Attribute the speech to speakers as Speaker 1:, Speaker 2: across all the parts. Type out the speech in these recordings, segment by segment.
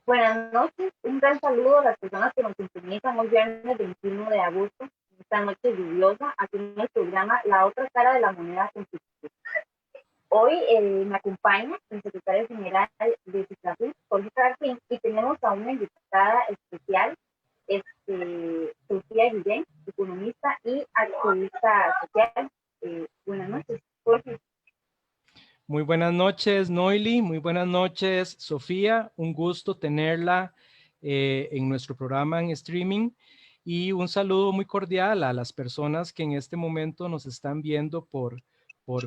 Speaker 1: Buenas noches, un gran saludo a las personas que nos sintonizan hoy viernes 21 de agosto, esta noche lluviosa, aquí en el programa La Otra Cara de la Moneda Constitucional. Hoy me acompaña el secretario general de Ciclafin, Jorge Carpín, y tenemos a una invitada especial, Sofía Guillén, economista y activista social. Buenas noches, Jorge.
Speaker 2: Muy buenas noches, Noily. Muy buenas noches, Sofía. Un gusto tenerla en nuestro programa en streaming. Y un saludo muy cordial a las personas que en este momento nos están viendo por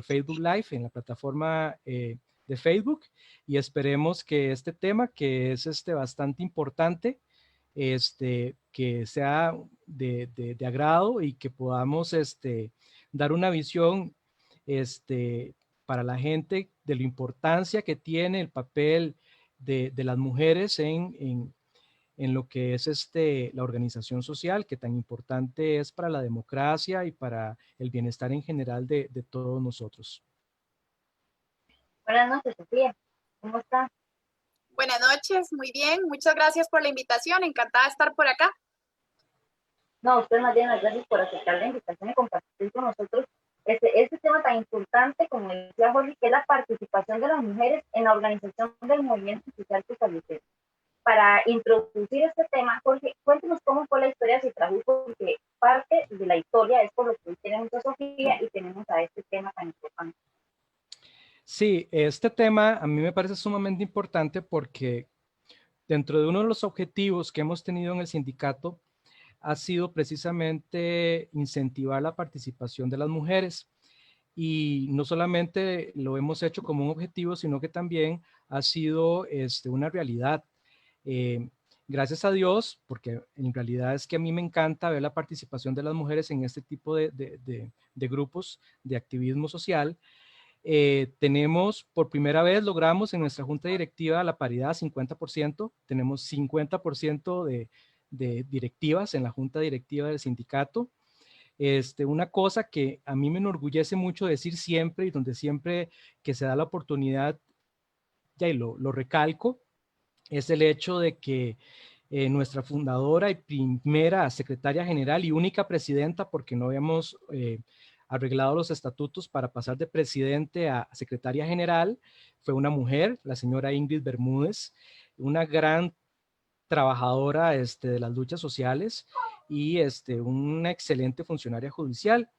Speaker 2: Facebook Live en la plataforma de Facebook. Y esperemos que este tema, que es bastante importante, que sea de agrado y que podamos dar una visión este, para la gente de la importancia que tiene el papel de las mujeres en lo que es la organización social, que tan importante es para la democracia y para el bienestar en general de todos nosotros.
Speaker 1: Buenas noches, Sofía. ¿Cómo está?
Speaker 3: Buenas noches, muy bien. Muchas gracias por la invitación. Encantada de estar por acá.
Speaker 1: No, usted más bien, gracias por aceptar la invitación y compartir con nosotros este tema tan importante, como decía Jorge, que es la participación de las mujeres en la organización del movimiento social costarricense. Para introducir este tema, Jorge, cuéntenos cómo fue la historia de Citrajuco, porque parte de la historia es por lo que hoy tenemos a Sofía y tenemos a este tema tan importante.
Speaker 2: Sí, este tema a mí me parece sumamente importante porque dentro de uno de los objetivos que hemos tenido en el sindicato ha sido precisamente incentivar la participación de las mujeres. Y no solamente lo hemos hecho como un objetivo, sino que también ha sido una realidad. Eh, Gracias a Dios, porque en realidad es que a mí me encanta ver la participación de las mujeres en este tipo de grupos de activismo social. Tenemos, por primera vez, logramos en nuestra junta directiva la paridad 50%. Tenemos 50% de directivas en la junta directiva del sindicato. Una cosa que a mí me enorgullece mucho decir siempre y donde siempre que se da la oportunidad, ya y lo recalco, es el hecho de que nuestra fundadora y primera secretaria general y única presidenta, porque no habíamos arreglado los estatutos para pasar de presidente a secretaria general, fue una mujer, la señora Ingrid Bermúdez, una gran trabajadora de las luchas sociales y una excelente funcionaria judicial.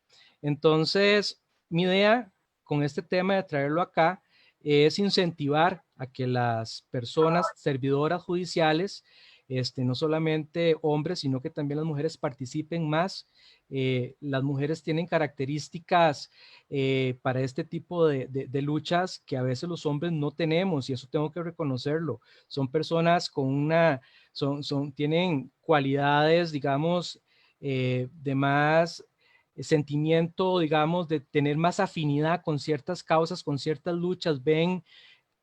Speaker 2: Entonces, mi idea con este tema de traerlo acá es incentivar a que las personas servidoras judiciales, no solamente hombres, sino que también las mujeres participen más. Las mujeres tienen características para este tipo de luchas que a veces los hombres no tenemos, y eso tengo que reconocerlo. Son personas con tienen cualidades, digamos, de más sentimiento, digamos, de tener más afinidad con ciertas causas, con ciertas luchas, ven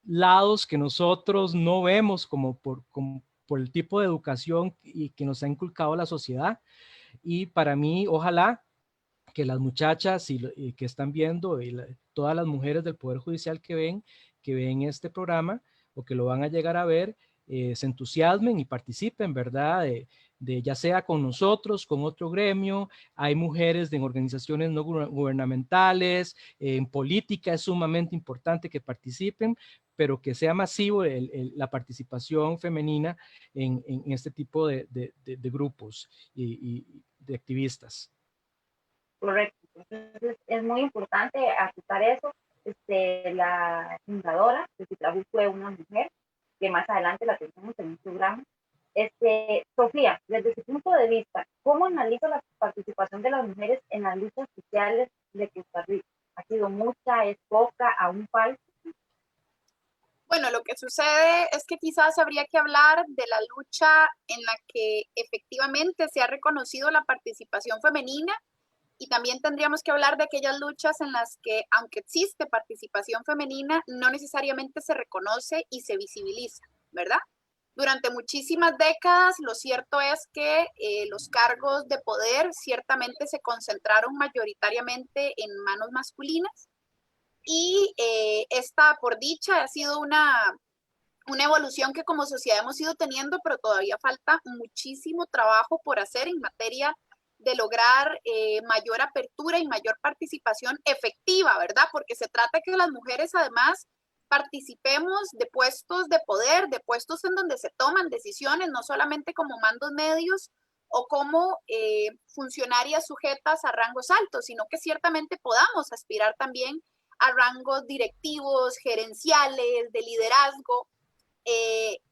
Speaker 2: lados que nosotros no vemos como por el tipo de educación y que nos ha inculcado la sociedad. Y para mí, ojalá que las muchachas y que están viendo y todas las mujeres del Poder Judicial que ven este programa o que lo van a llegar a ver, se entusiasmen y participen, ¿verdad? Ya sea con nosotros, con otro gremio. Hay mujeres en organizaciones no gubernamentales, en política es sumamente importante que participen, pero que sea masivo la participación femenina en este tipo de grupos y de activistas.
Speaker 1: Correcto. Entonces, es muy importante aceptar eso. La fundadora de Citrajú fue una mujer, que más adelante la tenemos en un programa. Sofía, desde su punto de vista, ¿cómo analiza la participación de las mujeres en las luchas sociales de Costa Rica? ¿Ha sido mucha, es poca, aún falta?
Speaker 3: Bueno, lo que sucede es que quizás habría que hablar de la lucha en la que efectivamente se ha reconocido la participación femenina, y también tendríamos que hablar de aquellas luchas en las que, aunque existe participación femenina, no necesariamente se reconoce y se visibiliza, ¿verdad? Durante muchísimas décadas, lo cierto es que los cargos de poder ciertamente se concentraron mayoritariamente en manos masculinas, y esta, por dicha, ha sido una evolución que como sociedad hemos ido teniendo, pero todavía falta muchísimo trabajo por hacer en materia de lograr mayor apertura y mayor participación efectiva, ¿verdad? Porque se trata de que las mujeres además participemos de puestos de poder, de puestos en donde se toman decisiones, no solamente como mandos medios o como funcionarias sujetas a rangos altos, sino que ciertamente podamos aspirar también a rangos directivos, gerenciales, de liderazgo.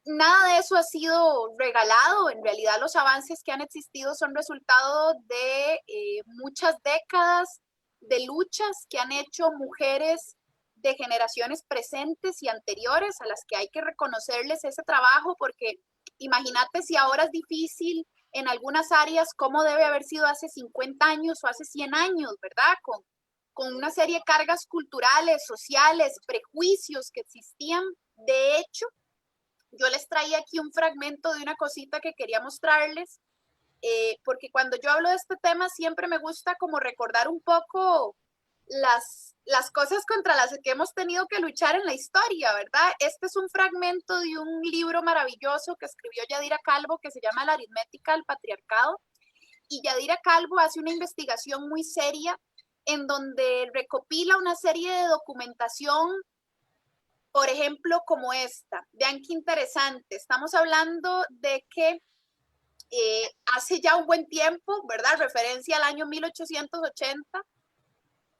Speaker 3: Nada de eso ha sido regalado. En realidad los avances que han existido son resultado de muchas décadas de luchas que han hecho mujeres de generaciones presentes y anteriores, a las que hay que reconocerles ese trabajo, porque imagínate si ahora es difícil en algunas áreas, cómo debe haber sido hace 50 años o hace 100 años, ¿verdad? Con una serie de cargas culturales, sociales, prejuicios que existían. De hecho, yo les traía aquí un fragmento de una cosita que quería mostrarles, porque cuando yo hablo de este tema siempre me gusta como recordar un poco las cosas contra las que hemos tenido que luchar en la historia, ¿verdad? Este es un fragmento de un libro maravilloso que escribió Yadira Calvo que se llama La aritmética del patriarcado, y Yadira Calvo hace una investigación muy seria en donde recopila una serie de documentación, por ejemplo, como esta. Vean qué interesante. Estamos hablando de que hace ya un buen tiempo, ¿verdad? Referencia al año 1880,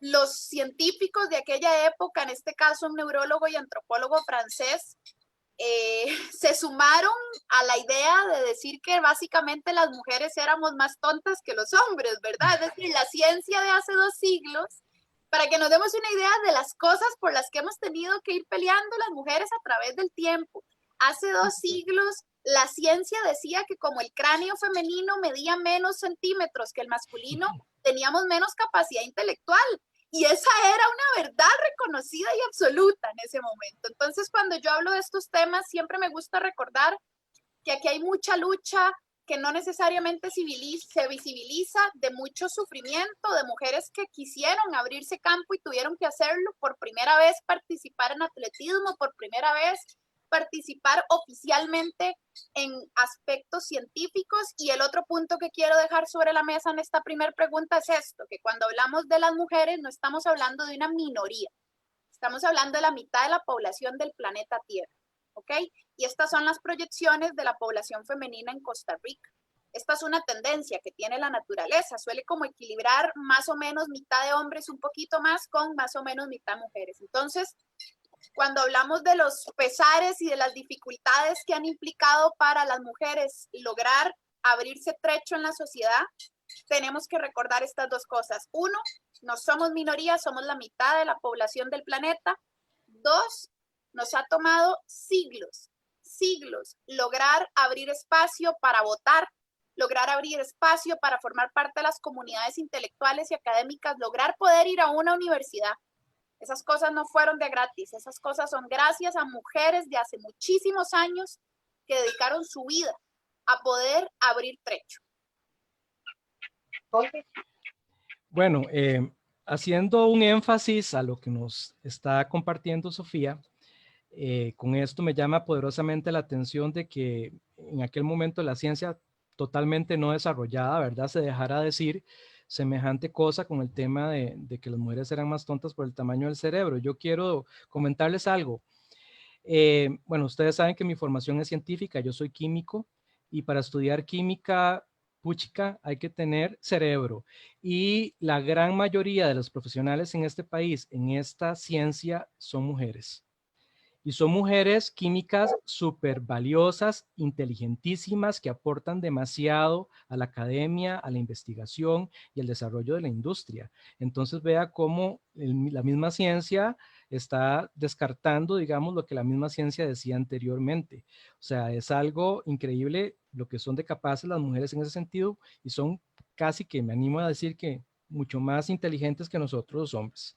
Speaker 3: los científicos de aquella época, en este caso un neurólogo y antropólogo francés, se sumaron a la idea de decir que básicamente las mujeres éramos más tontas que los hombres, ¿verdad? Es decir, la ciencia de hace 2 siglos, para que nos demos una idea de las cosas por las que hemos tenido que ir peleando las mujeres a través del tiempo. Hace 2 siglos, la ciencia decía que como el cráneo femenino medía menos centímetros que el masculino, teníamos menos capacidad intelectual. Y esa era una verdad reconocida y absoluta en ese momento. Entonces, cuando yo hablo de estos temas, siempre me gusta recordar que aquí hay mucha lucha que no necesariamente se visibiliza, de mucho sufrimiento, de mujeres que quisieron abrirse campo y tuvieron que hacerlo, por primera vez participar en atletismo, por primera vez participar oficialmente en aspectos científicos. Y el otro punto que quiero dejar sobre la mesa en esta primera pregunta es esto, que cuando hablamos de las mujeres no estamos hablando de una minoría, estamos hablando de la mitad de la población del planeta Tierra, ¿ok? Y estas son las proyecciones de la población femenina en Costa Rica. Esta es una tendencia que tiene la naturaleza, suele como equilibrar más o menos mitad de hombres, un poquito más, con más o menos mitad mujeres. Entonces, cuando hablamos de los pesares y de las dificultades que han implicado para las mujeres lograr abrirse trecho en la sociedad, tenemos que recordar estas dos cosas. Uno, no somos minoría, somos la mitad de la población del planeta. Dos, nos ha tomado siglos lograr abrir espacio para votar, lograr abrir espacio para formar parte de las comunidades intelectuales y académicas, lograr poder ir a una universidad. Esas cosas no fueron de gratis, esas cosas son gracias a mujeres de hace muchísimos años que dedicaron su vida a poder abrir trecho.
Speaker 2: Bueno, haciendo un énfasis a lo que nos está compartiendo Sofía, con esto me llama poderosamente la atención de que en aquel momento la ciencia totalmente no desarrollada, ¿verdad? Se dejara decir semejante cosa con el tema de que las mujeres eran más tontas por el tamaño del cerebro. Yo quiero comentarles algo. Bueno, ustedes saben que mi formación es científica, yo soy químico y para estudiar química, puchica, hay que tener cerebro. Y la gran mayoría de los profesionales en este país, en esta ciencia, son mujeres. Y son mujeres químicas súper valiosas, inteligentísimas, que aportan demasiado a la academia, a la investigación y al desarrollo de la industria. Entonces vea cómo la misma ciencia está descartando, digamos, lo que la misma ciencia decía anteriormente. O sea, es algo increíble lo que son de capaces las mujeres en ese sentido y son casi que me animo a decir que mucho más inteligentes que nosotros los hombres.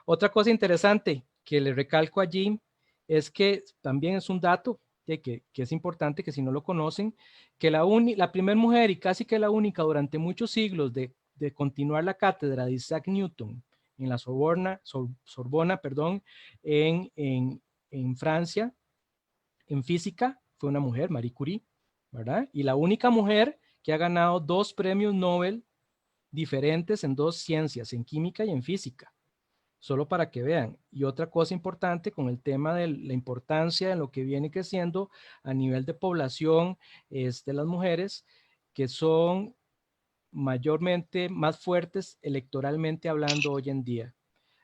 Speaker 2: Otra cosa interesante que le recalco allí es que también es un dato que es importante, que si no lo conocen, que la primera mujer y casi que la única durante muchos siglos de continuar la cátedra de Isaac Newton en la Sorbona, en Francia, en física fue una mujer, Marie Curie, ¿verdad? Y la única mujer que ha ganado 2 premios Nobel diferentes en 2 ciencias, en química y en física. Solo para que vean. Y otra cosa importante con el tema de la importancia de lo que viene creciendo a nivel de población de las mujeres, que son mayormente más fuertes electoralmente hablando hoy en día.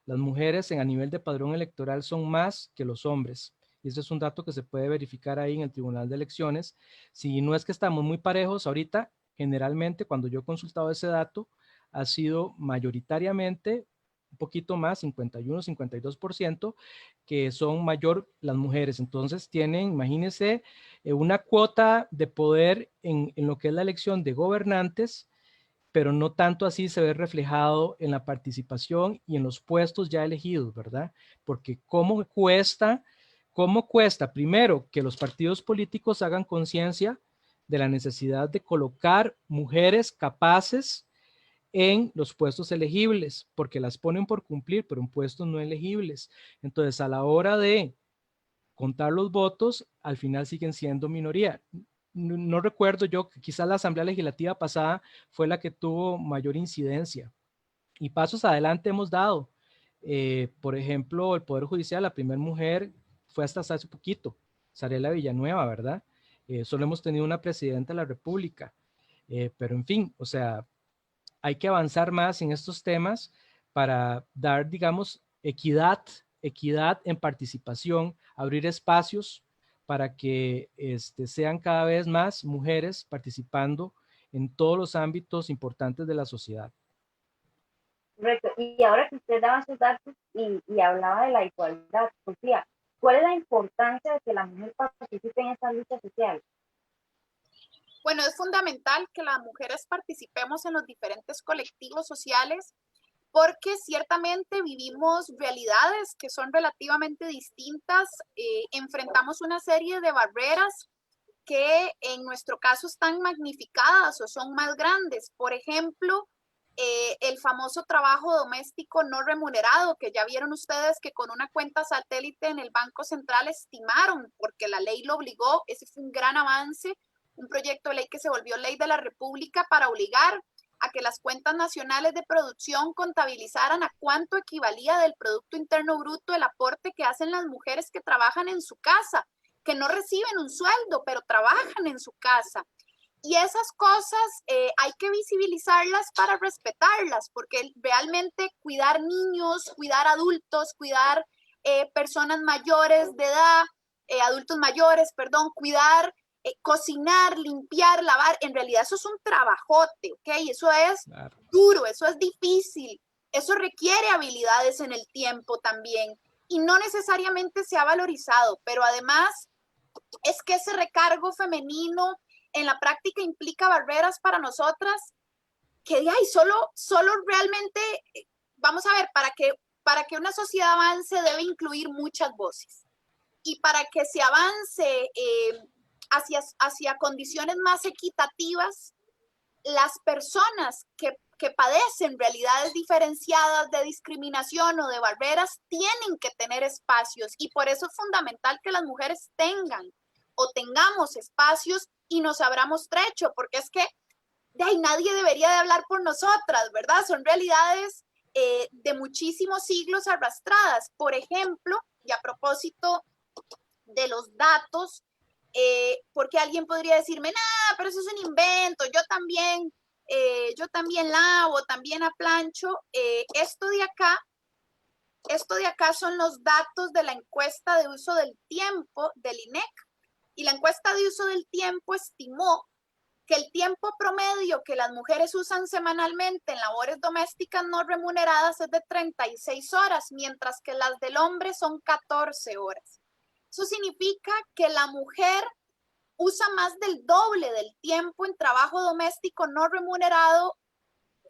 Speaker 2: Las mujeres a nivel de padrón electoral son más que los hombres. Y ese es un dato que se puede verificar ahí en el Tribunal de Elecciones. Si no es que estamos muy parejos ahorita, generalmente cuando yo he consultado ese dato, ha sido mayoritariamente un poquito más, 51, 52%, que son mayor las mujeres. Entonces tienen, imagínense, una cuota de poder en lo que es la elección de gobernantes, pero no tanto así se ve reflejado en la participación y en los puestos ya elegidos, ¿verdad? Porque cómo cuesta primero que los partidos políticos hagan conciencia de la necesidad de colocar mujeres capaces en los puestos elegibles, porque las ponen por cumplir, pero en puestos no elegibles. Entonces, a la hora de contar los votos, al final siguen siendo minoría. No recuerdo yo, quizás la Asamblea Legislativa pasada fue la que tuvo mayor incidencia. Y pasos adelante hemos dado. Por ejemplo, el Poder Judicial, la primera mujer fue hasta hace poquito, Sarela Villanueva, ¿verdad? Solo hemos tenido una presidenta de la República. Pero en fin, o sea, hay que avanzar más en estos temas para dar, digamos, equidad en participación, abrir espacios para que sean cada vez más mujeres participando en todos los ámbitos importantes de la sociedad.
Speaker 1: Correcto. Y ahora que usted daba sus datos y hablaba de la igualdad, Sofía, ¿cuál es la importancia de que la mujer participe en esta lucha social?
Speaker 3: Bueno, es fundamental que las mujeres participemos en los diferentes colectivos sociales porque ciertamente vivimos realidades que son relativamente distintas, enfrentamos una serie de barreras que en nuestro caso están magnificadas o son más grandes. Por ejemplo, el famoso trabajo doméstico no remunerado, que ya vieron ustedes que con una cuenta satélite en el Banco Central estimaron, porque la ley lo obligó, ese fue un gran avance, un proyecto de ley que se volvió ley de la República para obligar a que las cuentas nacionales de producción contabilizaran a cuánto equivalía del Producto Interno Bruto el aporte que hacen las mujeres que trabajan en su casa, que no reciben un sueldo, pero trabajan en su casa. Y esas cosas hay que visibilizarlas para respetarlas, porque realmente cuidar niños, cuidar adultos, cuidar personas mayores de edad, adultos mayores, perdón, cuidar, cocinar, limpiar, lavar, en realidad eso es un trabajote, ¿ok? Eso es duro, eso es difícil, eso requiere habilidades en el tiempo también y no necesariamente se ha valorizado, pero además es que ese recargo femenino en la práctica implica barreras para nosotras que ay, solo realmente, vamos a ver, para que una sociedad avance debe incluir muchas voces. Y para que se avance hacia condiciones más equitativas, las personas que padecen realidades diferenciadas de discriminación o de barreras tienen que tener espacios y por eso es fundamental que las mujeres tengan o tengamos espacios y nos abramos trecho, porque es que nadie debería de hablar por nosotras, ¿verdad? Son realidades de muchísimos siglos arrastradas. Por ejemplo, y a propósito de los datos, porque alguien podría decirme, nah, pero eso es un invento, yo también lavo, también aplancho. Esto de acá son los datos de la encuesta de uso del tiempo del INEC. Y la encuesta de uso del tiempo estimó que el tiempo promedio que las mujeres usan semanalmente en labores domésticas no remuneradas es de 36 horas, mientras que las del hombre son 14 horas. Eso significa que la mujer usa más del doble del tiempo en trabajo doméstico no remunerado,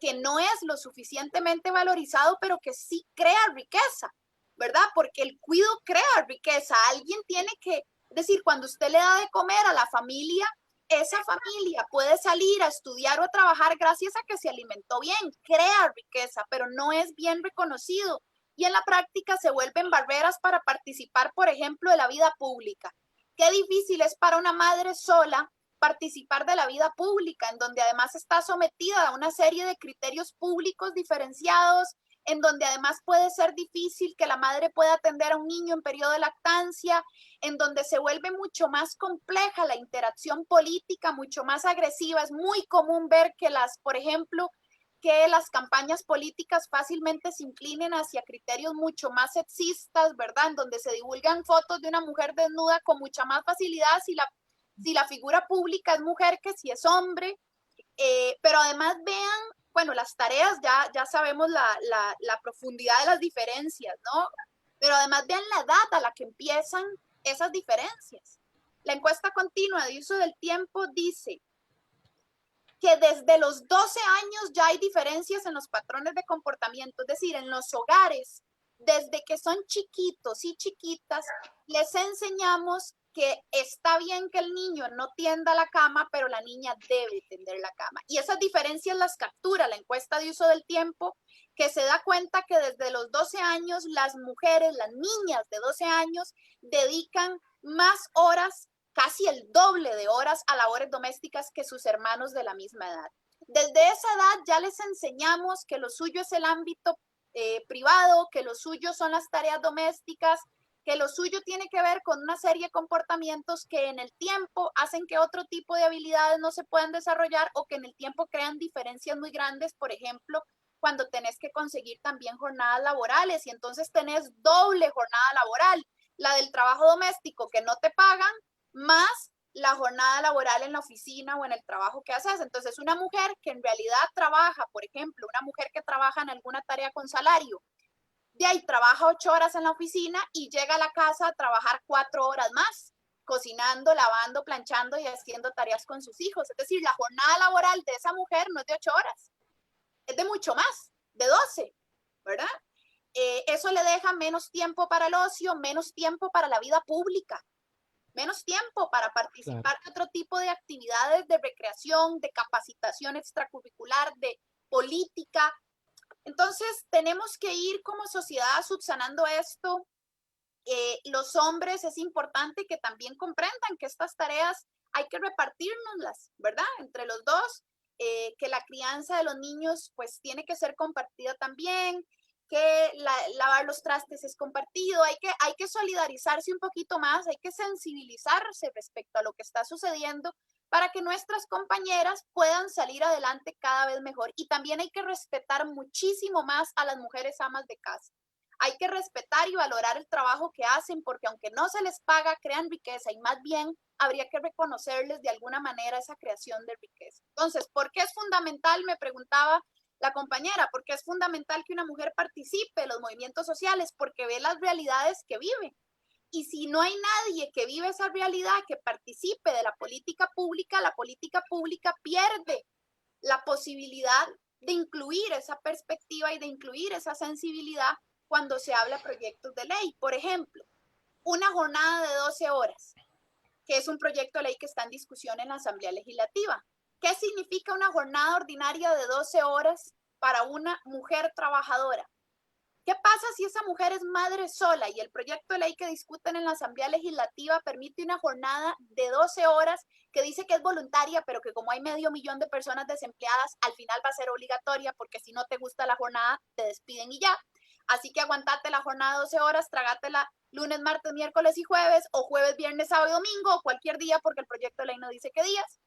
Speaker 3: que no es lo suficientemente valorizado, pero que sí crea riqueza, ¿verdad? Porque el cuido crea riqueza. Alguien tiene que decir, cuando usted le da de comer a la familia, esa familia puede salir a estudiar o a trabajar gracias a que se alimentó bien, crea riqueza, pero no es bien reconocido. Y en la práctica se vuelven barreras para participar, por ejemplo, de la vida pública. Qué difícil es para una madre sola participar de la vida pública, en donde además está sometida a una serie de criterios públicos diferenciados, en donde además puede ser difícil que la madre pueda atender a un niño en periodo de lactancia, en donde se vuelve mucho más compleja la interacción política, mucho más agresiva. Es muy común ver que por ejemplo, que las campañas políticas fácilmente se inclinen hacia criterios mucho más sexistas, ¿verdad? En donde se divulgan fotos de una mujer desnuda con mucha más facilidad si la figura pública es mujer que si es hombre. Pero además vean, bueno, las tareas, ya sabemos la profundidad de las diferencias, ¿no? Pero además vean la edad a la que empiezan esas diferencias. La encuesta continua de uso del tiempo dice que desde los 12 años ya hay diferencias en los patrones de comportamiento, es decir, en los hogares, desde que son chiquitos y chiquitas, les enseñamos que está bien que el niño no tienda la cama, pero la niña debe tender la cama. Y esas diferencias las captura la encuesta de uso del tiempo, que se da cuenta que desde los 12 años las mujeres, las niñas de 12 años, dedican más horas, casi el doble de horas a labores domésticas que sus hermanos de la misma edad. Desde esa edad ya les enseñamos que lo suyo es el ámbito privado, que lo suyo son las tareas domésticas, que lo suyo tiene que ver con una serie de comportamientos que en el tiempo hacen que otro tipo de habilidades no se puedan desarrollar o que en el tiempo crean diferencias muy grandes, por ejemplo, cuando tenés que conseguir también jornadas laborales y entonces tenés doble jornada laboral, la del trabajo doméstico que no te pagan, más la jornada laboral en la oficina o en el trabajo que haces. Entonces, una mujer que en realidad trabaja, por ejemplo, una mujer que trabaja en alguna tarea con salario, de ahí trabaja 8 horas en la oficina y llega a la casa a trabajar 4 horas más, cocinando, lavando, planchando y haciendo tareas con sus hijos. Es decir, la jornada laboral de esa mujer no es de 8 horas, es de mucho más, de 12, ¿verdad? Eso le deja menos tiempo para el ocio, menos tiempo para la vida pública, menos tiempo para participar de otro tipo de actividades de recreación, de capacitación extracurricular, de política. Entonces, tenemos que ir como sociedad subsanando esto. Los hombres es importante que también comprendan que estas tareas hay que repartirnoslas, ¿verdad? Entre los dos, que la crianza de los niños pues tiene que ser compartida también, que lavar los trastes es compartido, hay que solidarizarse un poquito más, hay que sensibilizarse respecto a lo que está sucediendo para que nuestras compañeras puedan salir adelante cada vez mejor. Y también hay que respetar muchísimo más a las mujeres amas de casa. Hay que respetar y valorar el trabajo que hacen porque aunque no se les paga, crean riqueza y más bien habría que reconocerles de alguna manera esa creación de riqueza. Entonces, ¿por qué es fundamental? Me preguntaba la compañera, ¿por qué es fundamental que una mujer participe en los movimientos sociales? Porque ve las realidades que vive. Y si no hay nadie que vive esa realidad, que participe de la política pública pierde la posibilidad de incluir esa perspectiva y de incluir esa sensibilidad cuando se habla de proyectos de ley. Por ejemplo, una jornada de 12 horas, que es un proyecto de ley que está en discusión en la Asamblea Legislativa. ¿Qué significa una jornada ordinaria de 12 horas para una mujer trabajadora? ¿Qué pasa si esa mujer es madre sola y el proyecto de ley que discuten en la Asamblea Legislativa permite una jornada de 12 horas que dice que es voluntaria, pero que como hay 500,000 de personas desempleadas, al final va a ser obligatoria porque si no te gusta la jornada, te despiden y ya? Así que aguantate la jornada de 12 horas, trágatela lunes, martes, miércoles y jueves, o jueves, viernes, sábado y domingo, o cualquier día porque el proyecto de ley no dice qué días.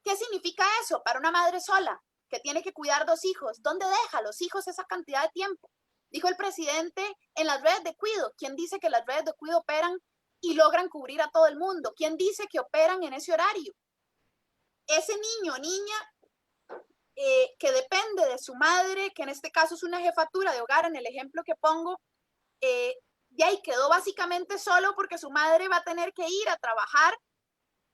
Speaker 3: ¿Qué significa eso para una madre sola que tiene que cuidar 2 hijos? ¿Dónde deja a los hijos esa cantidad de tiempo? Dijo el presidente en las redes de cuido. ¿Quién dice que las redes de cuido operan y logran cubrir a todo el mundo? ¿Quién dice que operan en ese horario? Ese niño o niña que depende de su madre, que en este caso es una jefatura de hogar, en el ejemplo que pongo, de ahí quedó básicamente solo porque su madre va a tener que ir a trabajar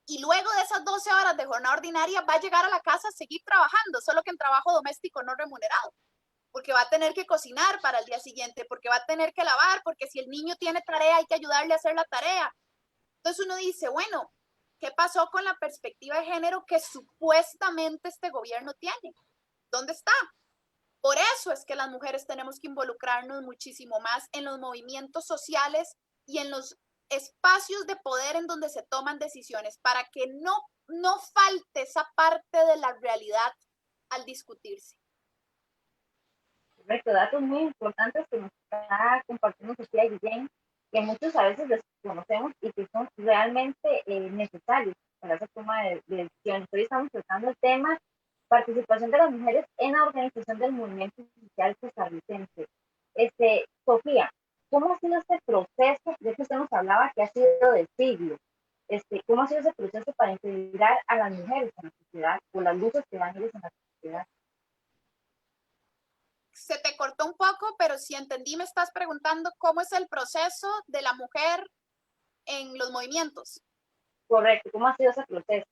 Speaker 3: y luego de esas 12 horas de jornada ordinaria va a llegar a la casa a seguir trabajando, solo que en trabajo doméstico no remunerado, porque va a tener que cocinar para el día siguiente, porque va a tener que lavar, porque si el niño tiene tarea hay que ayudarle a hacer la tarea. Entonces uno dice, bueno, ¿qué pasó con la perspectiva de género que supuestamente este gobierno tiene? ¿Dónde está? Por eso es que las mujeres tenemos que involucrarnos muchísimo más en los movimientos sociales y en los espacios de poder en donde se toman decisiones, para que no falte esa parte de la realidad al discutirse.
Speaker 1: Correcto, datos muy importantes que nos está compartiendo Sofía Guillén, que muchos a veces desconocemos y que son realmente necesarios para esa toma de decisiones. Hoy estamos tratando el tema participación de las mujeres en la organización del movimiento social costarricense. Sofía, ¿cómo ha sido este proceso? De hecho, usted nos hablaba que ha sido de siglos. ¿Cómo ha sido ese proceso para integrar a las mujeres en la sociedad o las luces que dan ellos en la sociedad?
Speaker 3: Se te cortó un poco, pero si entendí, me estás preguntando cómo es el proceso de la mujer en los movimientos.
Speaker 1: Correcto, ¿cómo ha sido ese proceso?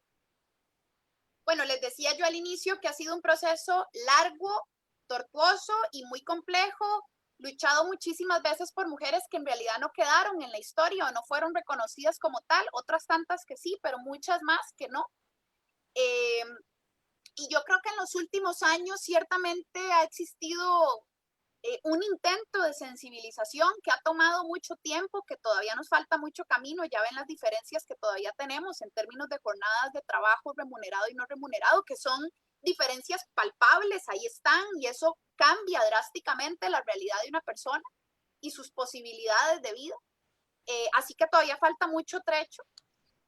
Speaker 3: Bueno, les decía yo al inicio que ha sido un proceso largo, tortuoso y muy complejo, luchado muchísimas veces por mujeres que en realidad no quedaron en la historia o no fueron reconocidas como tal, otras tantas que sí, pero muchas más que no. Y yo creo que en los últimos años ciertamente ha existido un intento de sensibilización que ha tomado mucho tiempo, que todavía nos falta mucho camino. Ya ven las diferencias que todavía tenemos en términos de jornadas de trabajo remunerado y no remunerado, que son diferencias palpables, ahí están, y eso cambia drásticamente la realidad de una persona y sus posibilidades de vida. Así que todavía falta mucho trecho.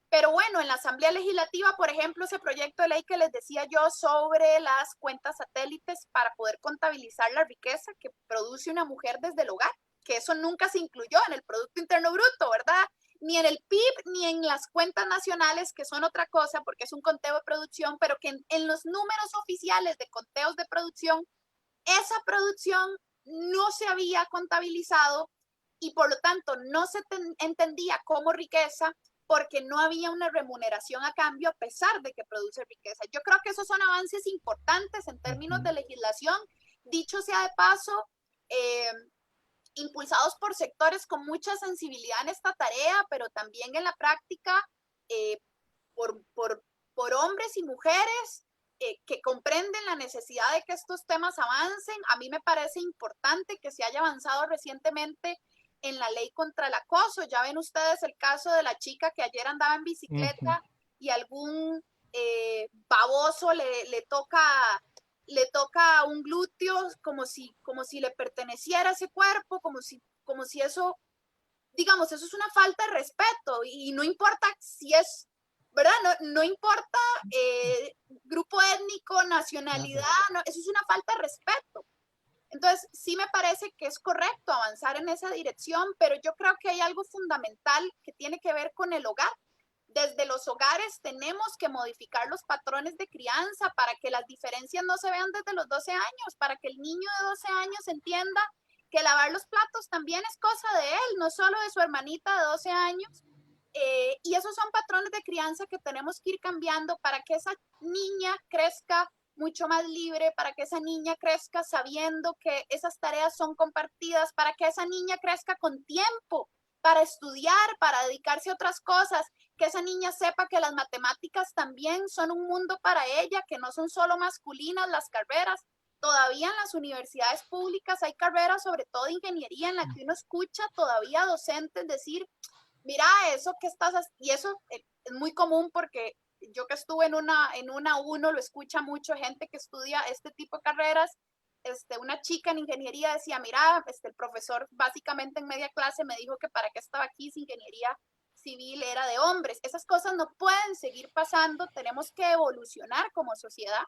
Speaker 3: Pero bueno, en la Asamblea Legislativa, por ejemplo, ese proyecto de ley que les decía yo sobre las cuentas satélites para poder contabilizar la riqueza que produce una mujer desde el hogar, que eso nunca se incluyó en el Producto Interno Bruto, ¿verdad? Ni en el PIB, ni en las cuentas nacionales, que son otra cosa, porque es un conteo de producción, pero que en los números oficiales de conteos de producción, esa producción no se había contabilizado y por lo tanto no se entendía como riqueza, porque no había una remuneración a cambio a pesar de que produce riqueza. Yo creo que esos son avances importantes en términos de legislación. Dicho sea de paso, impulsados por sectores con mucha sensibilidad en esta tarea, pero también en la práctica por hombres y mujeres que comprenden la necesidad de que estos temas avancen. A mí me parece importante que se haya avanzado recientemente en la ley contra el acoso. Ya ven ustedes el caso de la chica que ayer andaba en bicicleta y algún baboso le toca un glúteo como si le perteneciera ese cuerpo, como si eso, digamos, eso es una falta de respeto y no importa si es, ¿verdad? No importa grupo étnico, nacionalidad, no, eso es una falta de respeto. Entonces, sí me parece que es correcto avanzar en esa dirección, pero yo creo que hay algo fundamental que tiene que ver con el hogar. Desde los hogares tenemos que modificar los patrones de crianza para que las diferencias no se vean desde los 12 años, para que el niño de 12 años entienda que lavar los platos también es cosa de él, no solo de su hermanita de 12 años. Y esos son patrones de crianza que tenemos que ir cambiando para que esa niña crezca mucho más libre, para que esa niña crezca sabiendo que esas tareas son compartidas, para que esa niña crezca con tiempo para estudiar, para dedicarse a otras cosas, que esa niña sepa que las matemáticas también son un mundo para ella, que no son solo masculinas las carreras. Todavía en las universidades públicas hay carreras, sobre todo de ingeniería, en la que uno escucha todavía docentes decir, mira, eso que estás haciendo, y eso es muy común porque yo que estuve en una uno lo escucha mucho gente que estudia este tipo de carreras. Una chica en ingeniería decía, mira, el profesor básicamente en media clase me dijo que para qué estaba aquí si ingeniería civil era de hombres. Esas cosas no pueden seguir pasando, tenemos que evolucionar como sociedad.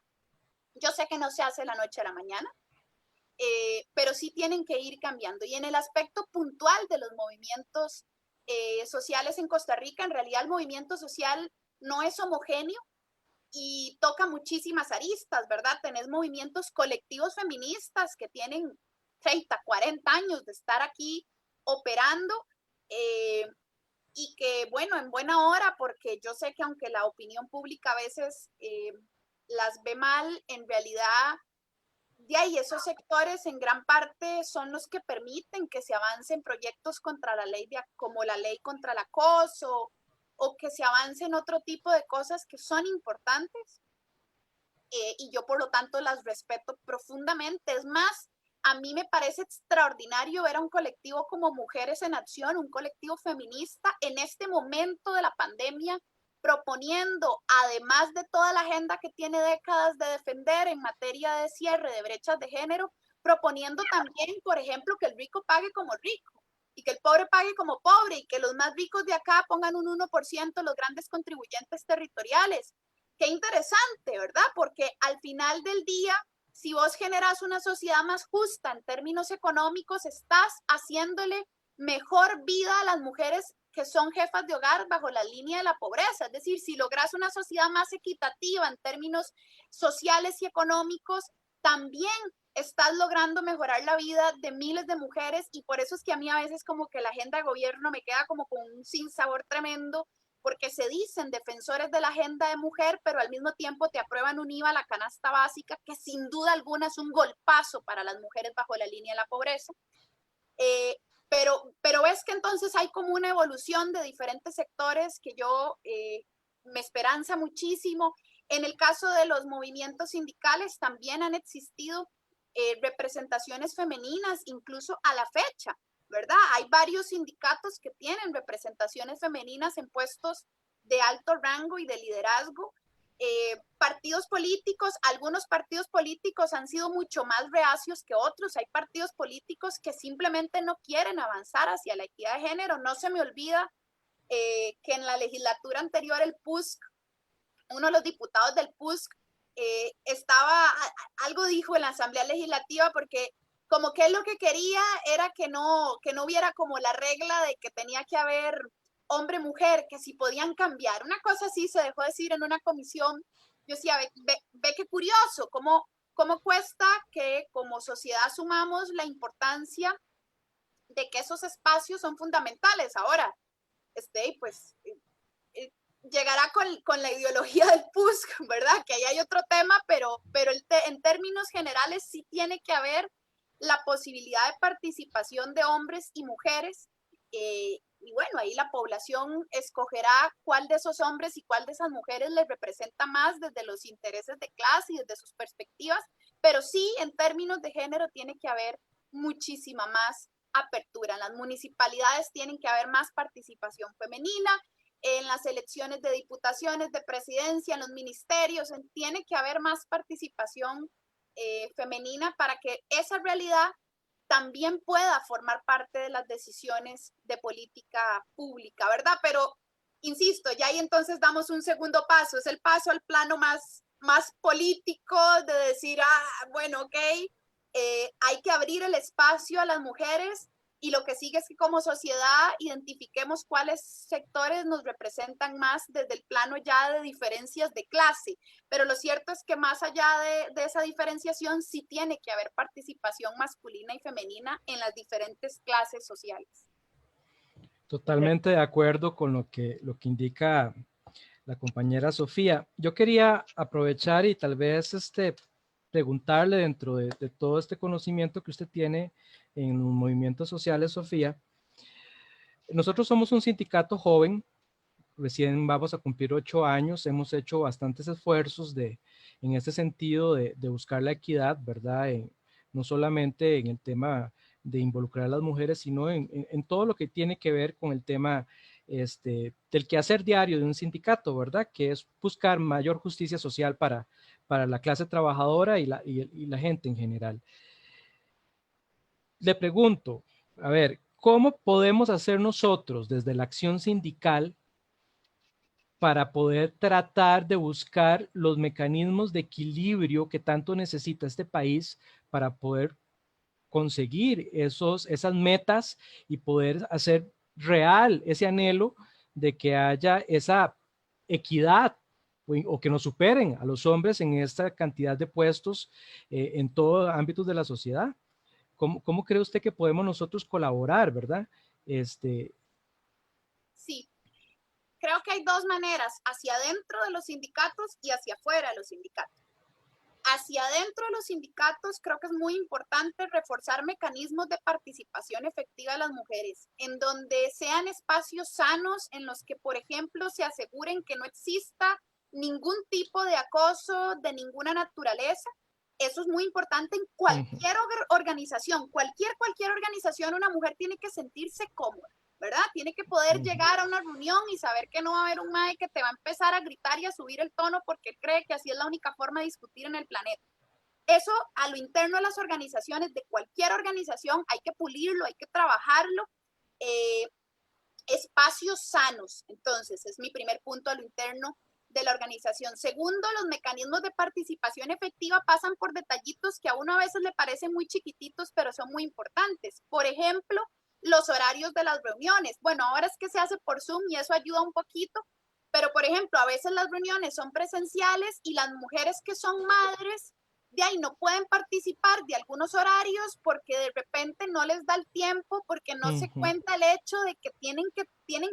Speaker 3: Yo sé que no se hace la noche a la mañana, pero sí tienen que ir cambiando. Y en el aspecto puntual de los movimientos sociales en Costa Rica, en realidad el movimiento social no es homogéneo y toca muchísimas aristas, ¿verdad? Tenés movimientos colectivos feministas que tienen 30, 40 años de estar aquí operando y que, bueno, en buena hora, porque yo sé que aunque la opinión pública a veces las ve mal, en realidad de ahí esos sectores en gran parte son los que permiten que se avancen proyectos contra la ley como la ley contra el acoso o que se avancen otro tipo de cosas que son importantes y yo por lo tanto las respeto profundamente. Es más, a mí me parece extraordinario ver a un colectivo como Mujeres en Acción, un colectivo feminista en este momento de la pandemia, proponiendo, además de toda la agenda que tiene décadas de defender en materia de cierre de brechas de género, proponiendo también, por ejemplo, que el rico pague como rico y que el pobre pague como pobre y que los más ricos de acá pongan un 1% los grandes contribuyentes territoriales. Qué interesante, ¿verdad? Porque al final del día, si vos generas una sociedad más justa en términos económicos, estás haciéndole mejor vida a las mujeres que son jefas de hogar bajo la línea de la pobreza. Es decir, si logras una sociedad más equitativa en términos sociales y económicos, también estás logrando mejorar la vida de miles de mujeres, y por eso es que a mí a veces como que la agenda de gobierno me queda como con un sinsabor tremendo, porque se dicen defensores de la agenda de mujer, pero al mismo tiempo te aprueban un IVA a la canasta básica, que sin duda alguna es un golpazo para las mujeres bajo la línea de la pobreza. Pero ves que entonces hay como una evolución de diferentes sectores que yo me esperanza muchísimo. En el caso de los movimientos sindicales también han existido representaciones femeninas, incluso a la fecha, ¿verdad? Hay varios sindicatos que tienen representaciones femeninas en puestos de alto rango y de liderazgo. Partidos políticos, algunos partidos políticos han sido mucho más reacios que otros. Hay partidos políticos que simplemente no quieren avanzar hacia la equidad de género. No se me olvida que en la legislatura anterior el PUSC, uno de los diputados del PUSC, algo dijo en la Asamblea Legislativa, porque como que él lo que quería era que no hubiera como la regla de que tenía que haber hombre-mujer, que si podían cambiar. Una cosa así se dejó decir en una comisión. Yo decía, ve qué curioso, cómo cuesta que como sociedad asumamos la importancia de que esos espacios son fundamentales. Ahora, pues llegará con la ideología del PUSC, ¿verdad? Que ahí hay otro tema, pero en términos generales sí tiene que haber la posibilidad de participación de hombres y mujeres, y bueno, ahí la población escogerá cuál de esos hombres y cuál de esas mujeres les representa más desde los intereses de clase y desde sus perspectivas, pero sí en términos de género tiene que haber muchísima más apertura. En las municipalidades tienen que haber más participación femenina, en las elecciones de diputaciones, de presidencia, en los ministerios, tiene que haber más participación femenina para que esa realidad también pueda formar parte de las decisiones de política pública, ¿verdad? Pero, insisto, ya ahí entonces damos un segundo paso, es el paso al plano más político de decir, bueno, ok, hay que abrir el espacio a las mujeres, y lo que sigue es que como sociedad identifiquemos cuáles sectores nos representan más desde el plano ya de diferencias de clase. Pero lo cierto es que más allá de esa diferenciación sí tiene que haber participación masculina y femenina en las diferentes clases sociales.
Speaker 2: Totalmente de acuerdo con lo que indica la compañera Sofía. Yo quería aprovechar y tal vez preguntarle dentro de todo este conocimiento que usted tiene en los movimientos sociales, Sofía. Nosotros somos un sindicato joven, recién vamos a cumplir 8 años, hemos hecho bastantes esfuerzos en ese sentido de buscar la equidad, ¿verdad? No solamente en el tema de involucrar a las mujeres, sino en todo lo que tiene que ver con el tema del quehacer diario de un sindicato, ¿verdad? Que es buscar mayor justicia social para la clase trabajadora y la gente en general. Le pregunto, a ver, ¿cómo podemos hacer nosotros desde la acción sindical para poder tratar de buscar los mecanismos de equilibrio que tanto necesita este país para poder conseguir esas metas y poder hacer real ese anhelo de que haya esa equidad o que nos superen a los hombres en esta cantidad de puestos en todos ámbitos de la sociedad? ¿Cómo cree usted que podemos nosotros colaborar, verdad?
Speaker 3: Sí, creo que hay dos maneras, hacia adentro de los sindicatos y hacia afuera de los sindicatos. Hacia adentro de los sindicatos creo que es muy importante reforzar mecanismos de participación efectiva de las mujeres, en donde sean espacios sanos en los que, por ejemplo, se aseguren que no exista ningún tipo de acoso de ninguna naturaleza, Eso es muy importante en cualquier organización, cualquier organización, una mujer tiene que sentirse cómoda, ¿verdad? Tiene que poder llegar a una reunión y saber que no va a haber un mae que te va a empezar a gritar y a subir el tono porque él cree que así es la única forma de discutir en el planeta. Eso a lo interno de las organizaciones, de cualquier organización, hay que pulirlo, hay que trabajarlo. Espacios sanos, entonces, es mi primer punto a lo interno de la organización. Segundo, los mecanismos de participación efectiva pasan por detallitos que a uno a veces le parecen muy chiquititos, pero son muy importantes. Por ejemplo, los horarios de las reuniones. Bueno, ahora es que se hace por Zoom y eso ayuda un poquito, pero por ejemplo, a veces las reuniones son presenciales y las mujeres que son madres de ahí no pueden participar de algunos horarios porque de repente no les da el tiempo, porque no se cuenta el hecho de que tienen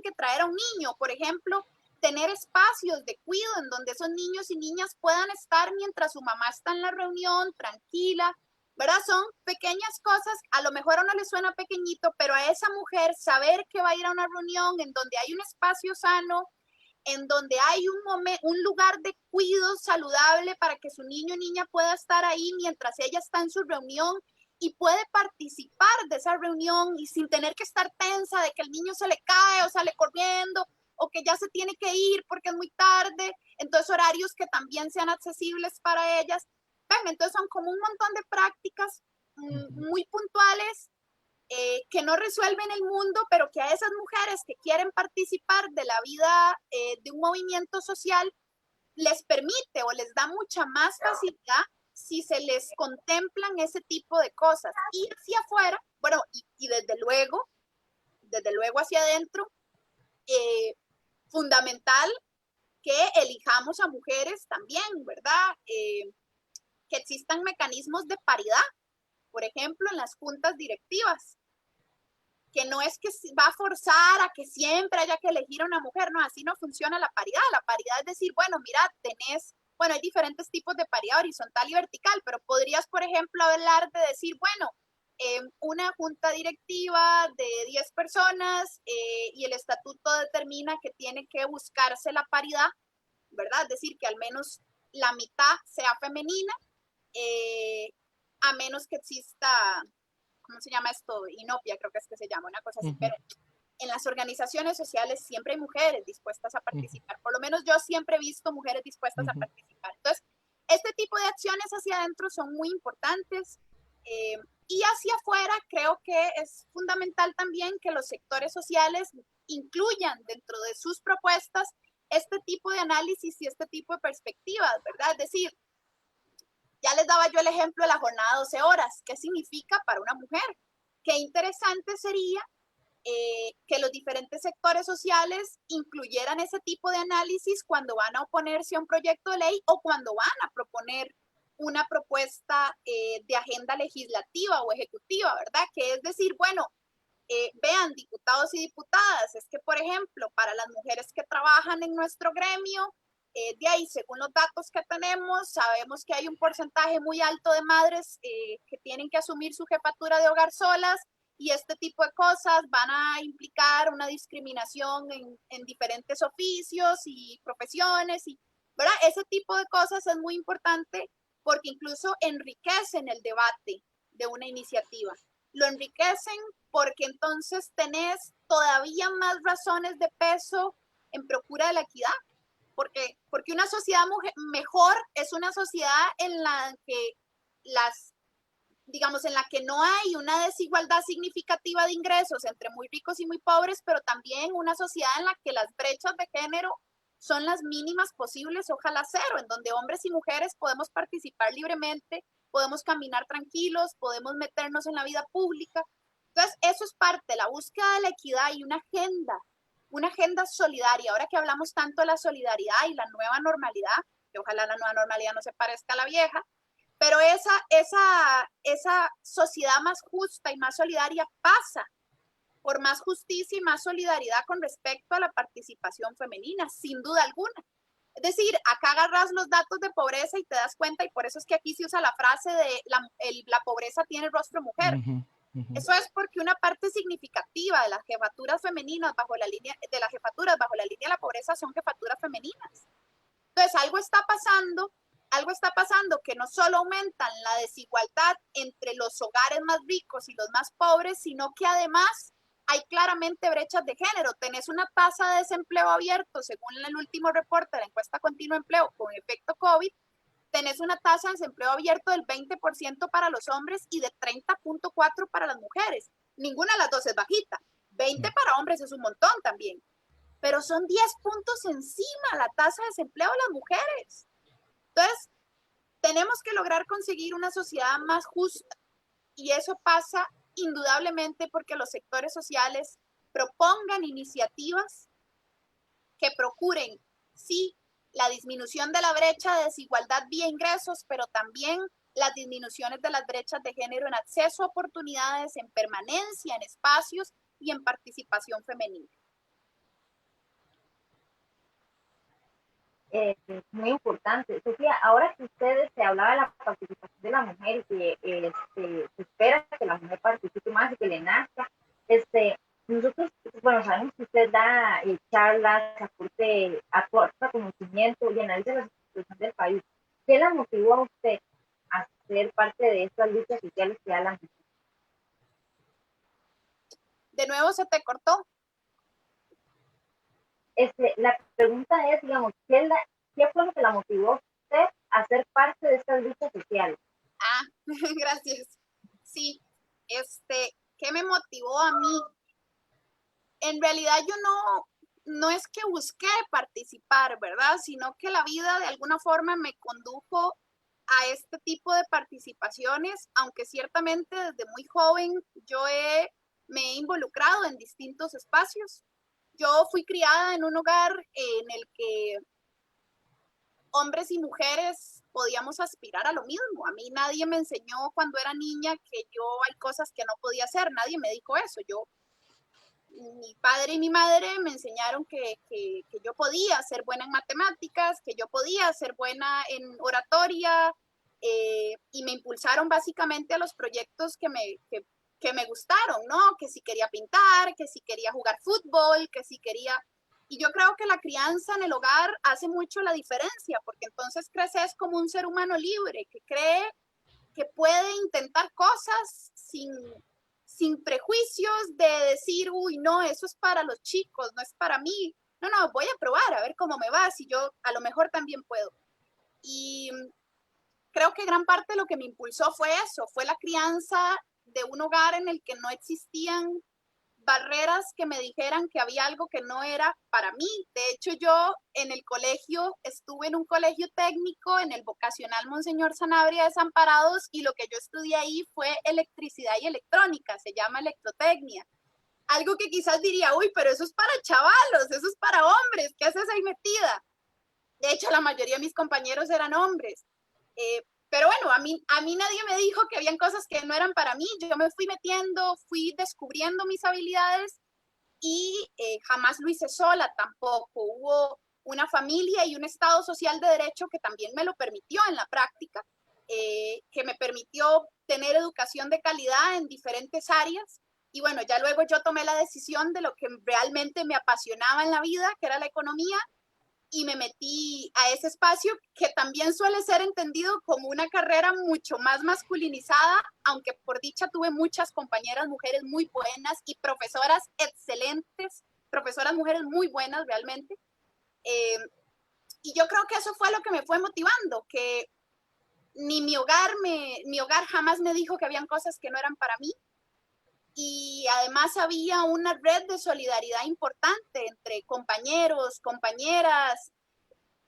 Speaker 3: que traer a un niño, por ejemplo, tener espacios de cuidado en donde esos niños y niñas puedan estar mientras su mamá está en la reunión, tranquila, ¿verdad? Son pequeñas cosas, a lo mejor a uno le suena pequeñito, pero a esa mujer saber que va a ir a una reunión en donde hay un espacio sano, en donde hay un lugar de cuidado saludable para que su niño o niña pueda estar ahí mientras ella está en su reunión y puede participar de esa reunión y sin tener que estar tensa de que el niño se le cae o sale corriendo o que ya se tiene que ir porque es muy tarde. Entonces horarios que también sean accesibles para ellas. Entonces son como un montón de prácticas muy puntuales que no resuelven el mundo, pero que a esas mujeres que quieren participar de la vida de un movimiento social les permite o les da mucha más facilidad si se les contemplan ese tipo de cosas. Y hacia afuera, bueno, y desde luego hacia adentro, fundamental que elijamos a mujeres también, ¿verdad? Que existan mecanismos de paridad, por ejemplo, en las juntas directivas, que no es que va a forzar a que siempre haya que elegir a una mujer, no, así no funciona la paridad. La paridad es decir, bueno, mira, hay diferentes tipos de paridad horizontal y vertical, pero podrías, por ejemplo, hablar de decir, bueno, una junta directiva de 10 personas y el estatuto determina que tiene que buscarse la paridad, ¿verdad? Es decir, que al menos la mitad sea femenina, a menos que exista, ¿cómo se llama esto? Inopia, creo que es que se llama, una cosa así, pero en las organizaciones sociales siempre hay mujeres dispuestas a participar, por lo menos yo siempre he visto mujeres dispuestas a participar. Entonces, este tipo de acciones hacia adentro son muy importantes y hacia afuera creo que es fundamental también que los sectores sociales incluyan dentro de sus propuestas este tipo de análisis y este tipo de perspectivas, ¿verdad? Es decir, ya les daba yo el ejemplo de la jornada de 12 horas. ¿Qué significa para una mujer? Qué interesante sería que los diferentes sectores sociales incluyeran ese tipo de análisis cuando van a oponerse a un proyecto de ley o cuando van a proponer una propuesta de agenda legislativa o ejecutiva, ¿verdad? Que es decir, bueno, vean, diputados y diputadas, es que, por ejemplo, para las mujeres que trabajan en nuestro gremio, de ahí, según los datos que tenemos, sabemos que hay un porcentaje muy alto de madres que tienen que asumir su jefatura de hogar solas y este tipo de cosas van a implicar una discriminación en diferentes oficios y profesiones, y, ¿verdad? Ese tipo de cosas es muy importante porque incluso enriquecen el debate de una iniciativa. Lo enriquecen porque entonces tenés todavía más razones de peso en procura de la equidad. Porque una sociedad mejor es una sociedad en la que en la que no hay una desigualdad significativa de ingresos entre muy ricos y muy pobres, pero también una sociedad en la que las brechas de género son las mínimas posibles, ojalá cero, en donde hombres y mujeres podemos participar libremente, podemos caminar tranquilos, podemos meternos en la vida pública. Entonces, eso es parte de la búsqueda de la equidad y una agenda solidaria. Ahora que hablamos tanto de la solidaridad y la nueva normalidad, que ojalá la nueva normalidad no se parezca a la vieja, pero esa sociedad más justa y más solidaria pasa por más justicia y más solidaridad con respecto a la participación femenina, sin duda alguna. Es decir, acá agarras los datos de pobreza y te das cuenta, y por eso es que aquí se usa la frase de la pobreza tiene rostro mujer. Eso es porque una parte significativa de las jefaturas femeninas bajo la línea de la pobreza son jefaturas femeninas. Entonces, algo está pasando algo está pasando que no solo aumentan la desigualdad entre los hogares más ricos y los más pobres, sino que además hay claramente brechas de género. Tenés una tasa de desempleo abierto, según el último reporte de la encuesta continua de empleo con efecto COVID, tenés una tasa de desempleo abierto del 20% para los hombres y de 30.4% para las mujeres. Ninguna de las dos es bajita. 20 para hombres es un montón también. Pero son 10 puntos encima la tasa de desempleo de las mujeres. Entonces, tenemos que lograr conseguir una sociedad más justa y eso pasa indudablemente porque los sectores sociales propongan iniciativas que procuren, sí, la disminución de la brecha de desigualdad vía ingresos, pero también las disminuciones de las brechas de género en acceso a oportunidades, en permanencia en espacios y en participación femenina.
Speaker 1: Muy importante. Sofía, ahora que ustedes se hablaba de la participación de la mujer y que se espera que la mujer participe más y que le nazca, nosotros, bueno, sabemos que usted da charlas, aporta conocimiento y analiza la situación del país. ¿Qué la motivó a usted a ser parte de estas luchas sociales que da la mujer?
Speaker 3: De nuevo se te cortó.
Speaker 1: La pregunta es, digamos, ¿qué fue lo que la motivó a usted a ser parte de estas luchas sociales?
Speaker 3: Ah, gracias. Sí, ¿qué me motivó a mí? En realidad yo no es que busqué participar, ¿verdad? Sino que la vida de alguna forma me condujo a este tipo de participaciones, aunque ciertamente desde muy joven me he involucrado en distintos espacios. Yo fui criada en un hogar en el que hombres y mujeres podíamos aspirar a lo mismo. A mí nadie me enseñó cuando era niña que hay cosas que no podía hacer, nadie me dijo eso. Mi padre y mi madre me enseñaron que yo podía ser buena en matemáticas, que yo podía ser buena en oratoria, y me impulsaron básicamente a los proyectos que me gustaron, ¿no? Que si quería pintar, que si quería jugar fútbol, que si quería... Y yo creo que la crianza en el hogar hace mucho la diferencia, porque entonces creces como un ser humano libre, que cree que puede intentar cosas sin prejuicios de decir, uy, no, eso es para los chicos, no es para mí. No, voy a probar a ver cómo me va, si yo a lo mejor también puedo. Y creo que gran parte de lo que me impulsó fue eso, fue la crianza de un hogar en el que no existían barreras que me dijeran que había algo que no era para mí. De hecho, yo en el colegio estuve en un colegio técnico, en el vocacional Monseñor Sanabria de Desamparados, y lo que yo estudié ahí fue electricidad y electrónica, se llama electrotecnia. Algo que quizás diría, uy, pero eso es para chavalos, eso es para hombres, ¿qué haces ahí metida? De hecho, la mayoría de mis compañeros eran hombres. Pero bueno, a mí nadie me dijo que habían cosas que no eran para mí. Yo me fui metiendo, fui descubriendo mis habilidades y jamás lo hice sola tampoco. Hubo una familia y un estado social de derecho que también me lo permitió en la práctica, que me permitió tener educación de calidad en diferentes áreas. Y bueno, ya luego yo tomé la decisión de lo que realmente me apasionaba en la vida, que era la economía, y me metí a ese espacio que también suele ser entendido como una carrera mucho más masculinizada, aunque por dicha tuve muchas compañeras mujeres muy buenas y profesoras excelentes, profesoras mujeres muy buenas realmente. Y yo creo que eso fue lo que me fue motivando, que mi hogar jamás me dijo que habían cosas que no eran para mí. Y además había una red de solidaridad importante entre compañeros, compañeras,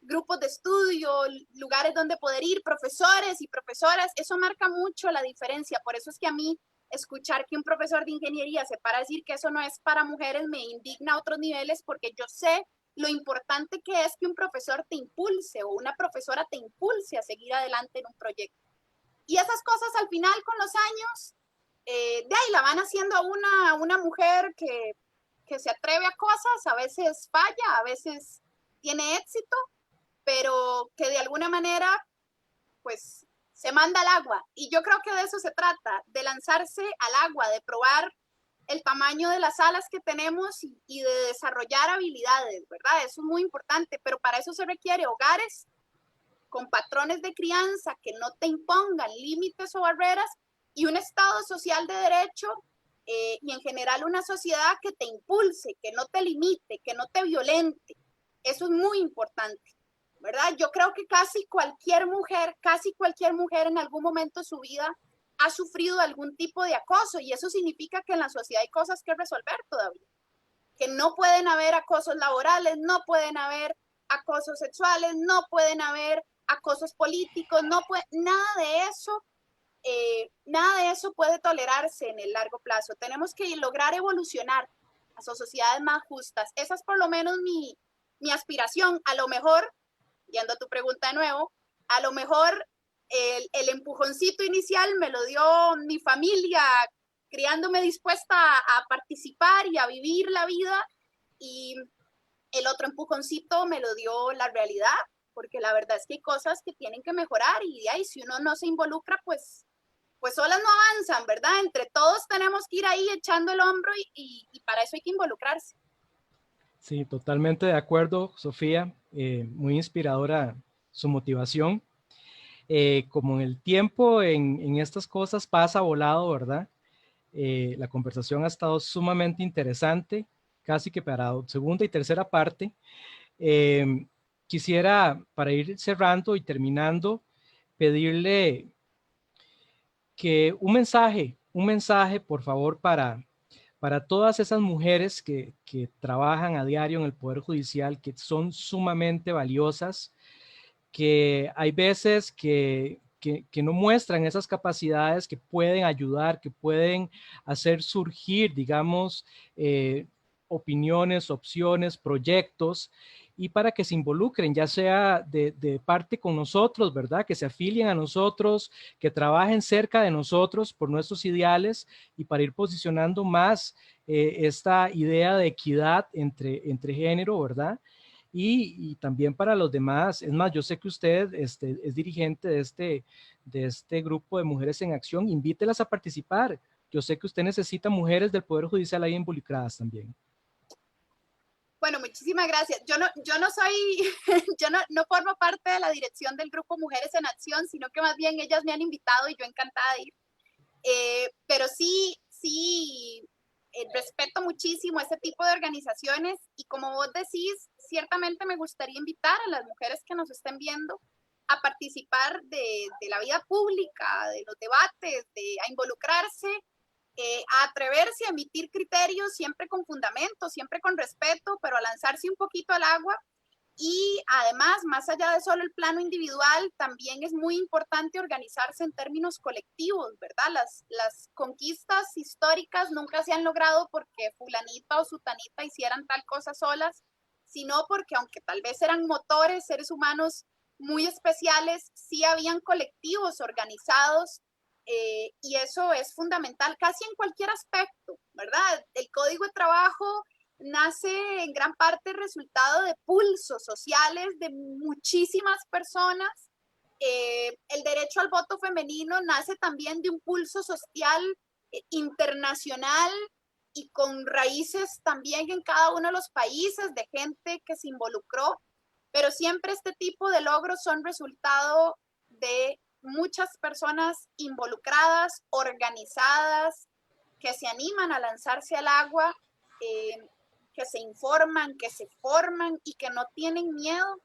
Speaker 3: grupos de estudio, lugares donde poder ir, profesores y profesoras. Eso marca mucho la diferencia. Por eso es que a mí escuchar que un profesor de ingeniería se para a decir que eso no es para mujeres me indigna a otros niveles, porque yo sé lo importante que es que un profesor te impulse o una profesora te impulse a seguir adelante en un proyecto. Y esas cosas al final con los años, de ahí la van haciendo a una mujer que se atreve a cosas, a veces falla, a veces tiene éxito, pero que de alguna manera, pues, se manda al agua. Y yo creo que de eso se trata, de lanzarse al agua, de probar el tamaño de las alas que tenemos y de desarrollar habilidades, ¿verdad? Eso es muy importante, pero para eso se requiere hogares con patrones de crianza que no te impongan límites o barreras, y un Estado social de derecho y en general una sociedad que te impulse, que no te limite, que no te violente. Eso es muy importante, ¿verdad? Yo creo que casi cualquier mujer en algún momento de su vida ha sufrido algún tipo de acoso, y eso significa que en la sociedad hay cosas que resolver todavía, que no pueden haber acosos laborales, no pueden haber acosos sexuales, no pueden haber acosos políticos, nada de eso puede tolerarse en el largo plazo. Tenemos que lograr evolucionar hacia sociedades más justas. Esa es por lo menos mi aspiración. A lo mejor, yendo a tu pregunta de nuevo, a lo mejor el empujoncito inicial me lo dio mi familia, criándome dispuesta a participar y a vivir la vida, y el otro empujoncito me lo dio la realidad, porque la verdad es que hay cosas que tienen que mejorar, y ahí si uno no se involucra, pues solas no avanzan, ¿verdad? Entre todos tenemos que ir ahí echando el hombro, y para eso hay que involucrarse.
Speaker 2: Sí, totalmente de acuerdo, Sofía. Muy inspiradora su motivación. Como en el tiempo en estas cosas pasa volado, ¿verdad? La conversación ha estado sumamente interesante, casi que para segunda y tercera parte. Quisiera, para ir cerrando y terminando, pedirle que un mensaje, por favor, para todas esas mujeres que trabajan a diario en el Poder Judicial, que son sumamente valiosas, que hay veces que no muestran esas capacidades, que pueden ayudar, que pueden hacer surgir, digamos, opiniones, opciones, proyectos, y para que se involucren, ya sea de parte con nosotros, ¿verdad? Que se afilien a nosotros, que trabajen cerca de nosotros por nuestros ideales, y para ir posicionando más esta idea de equidad entre género, ¿verdad? Y también para los demás. Es más, yo sé que usted es dirigente de este grupo de Mujeres en Acción. Invítelas a participar. Yo sé que usted necesita mujeres del Poder Judicial ahí involucradas también.
Speaker 3: Bueno, muchísimas gracias. Yo no soy, yo no formo parte de la dirección del grupo Mujeres en Acción, sino que más bien ellas me han invitado y yo encantada de ir. Pero sí, respeto muchísimo este tipo de organizaciones, y como vos decís, ciertamente me gustaría invitar a las mujeres que nos estén viendo a participar de la vida pública, de los debates, a involucrarse, a atreverse a emitir criterios siempre con fundamento, siempre con respeto, pero a lanzarse un poquito al agua. Y además, más allá de solo el plano individual, también es muy importante organizarse en términos colectivos, ¿verdad? Las conquistas históricas nunca se han logrado porque fulanita o sutanita hicieran tal cosa solas, sino porque aunque tal vez eran motores, seres humanos muy especiales, sí habían colectivos organizados, y eso es fundamental casi en cualquier aspecto, ¿verdad? El Código de Trabajo nace en gran parte resultado de pulsos sociales de muchísimas personas. El derecho al voto femenino nace también de un pulso social internacional, y con raíces también en cada uno de los países, de gente que se involucró, pero siempre este tipo de logros son resultado de muchas personas involucradas, organizadas, que se animan a lanzarse al agua, que se informan, que se forman y que no tienen miedo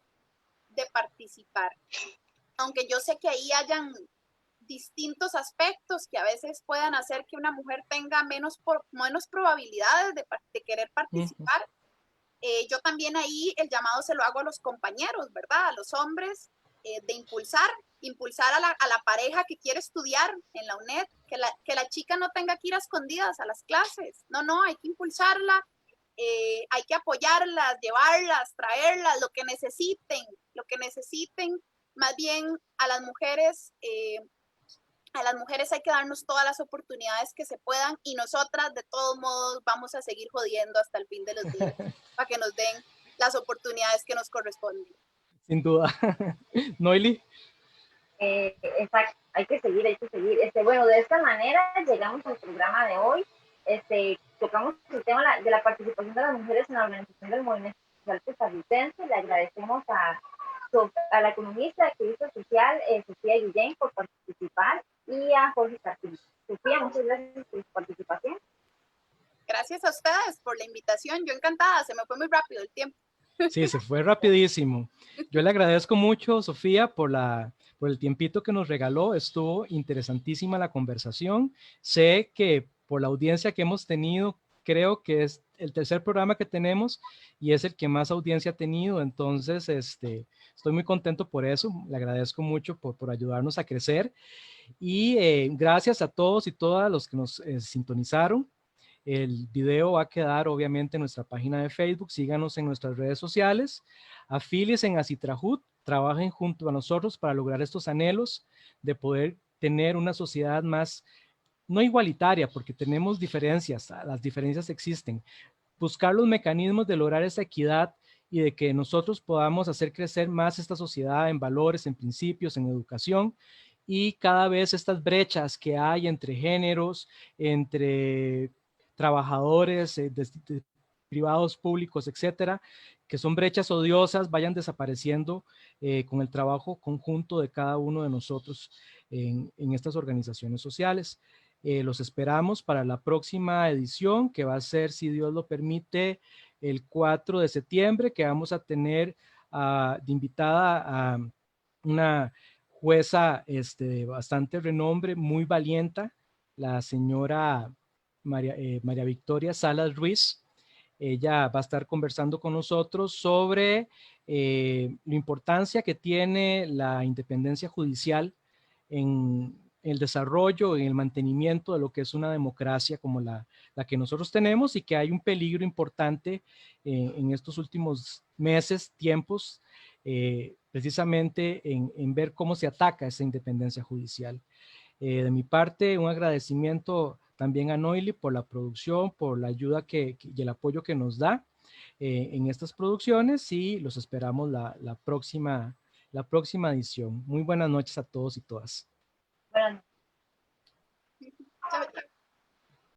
Speaker 3: de participar. Aunque yo sé que ahí hayan distintos aspectos que a veces puedan hacer que una mujer tenga menos probabilidades de querer participar. Yo también ahí el llamado se lo hago a los compañeros, ¿verdad? A los hombres, de impulsar a la pareja que quiere estudiar en la UNED, que la chica no tenga que ir a escondidas a las clases. No, hay que impulsarla, hay que apoyarlas, llevarlas, traerlas, lo que necesiten, más bien a las mujeres. A las mujeres hay que darnos todas las oportunidades que se puedan, y nosotras de todos modos vamos a seguir jodiendo hasta el fin de los días para que nos den las oportunidades que nos corresponden.
Speaker 2: Sin duda. Noeli.
Speaker 1: Exacto, hay que seguir. Bueno, de esta manera llegamos al programa de hoy. Tocamos el tema de la participación de las mujeres en la organización del movimiento social costarricense. Le agradecemos a a la economista de activista social Sofía Guillén por participar y a Jorge Carpino. Sofía, muchas gracias por su participación.
Speaker 3: Gracias a ustedes por la invitación. Yo encantada, se me fue muy rápido el tiempo.
Speaker 2: Sí, se fue rapidísimo. Yo le agradezco mucho, Sofía, por el tiempito que nos regaló. Estuvo interesantísima la conversación. Sé que por la audiencia que hemos tenido, creo que es el tercer programa que tenemos y es el que más audiencia ha tenido. Entonces, estoy muy contento por eso. Le agradezco mucho por ayudarnos a crecer. Y gracias a todos y todas los que nos sintonizaron. El video va a quedar obviamente en nuestra página de Facebook. Síganos en nuestras redes sociales. Afíliense en Acitrajut. Trabajen junto a nosotros para lograr estos anhelos de poder tener una sociedad más, no igualitaria, porque tenemos diferencias. Las diferencias existen. Buscar los mecanismos de lograr esa equidad y de que nosotros podamos hacer crecer más esta sociedad en valores, en principios, en educación. Y cada vez estas brechas que hay entre géneros, entre trabajadores de privados, públicos, etcétera, que son brechas odiosas, vayan desapareciendo con el trabajo conjunto de cada uno de nosotros en estas organizaciones sociales. Los esperamos para la próxima edición, que va a ser, si Dios lo permite, el 4 de septiembre, que vamos a tener de invitada a una jueza de bastante renombre, muy valiente, la señora María Victoria Salas Ruiz. Ella va a estar conversando con nosotros sobre la importancia que tiene la independencia judicial en el desarrollo, en el mantenimiento de lo que es una democracia como la que nosotros tenemos, y que hay un peligro importante en estos últimos meses, tiempos, precisamente en ver cómo se ataca esa independencia judicial. De mi parte, un agradecimiento también a Noily por la producción, por la ayuda y el apoyo que nos da en estas producciones, y los esperamos la próxima edición. Muy buenas noches a todos y todas.
Speaker 1: Bueno.
Speaker 3: Chao, chao.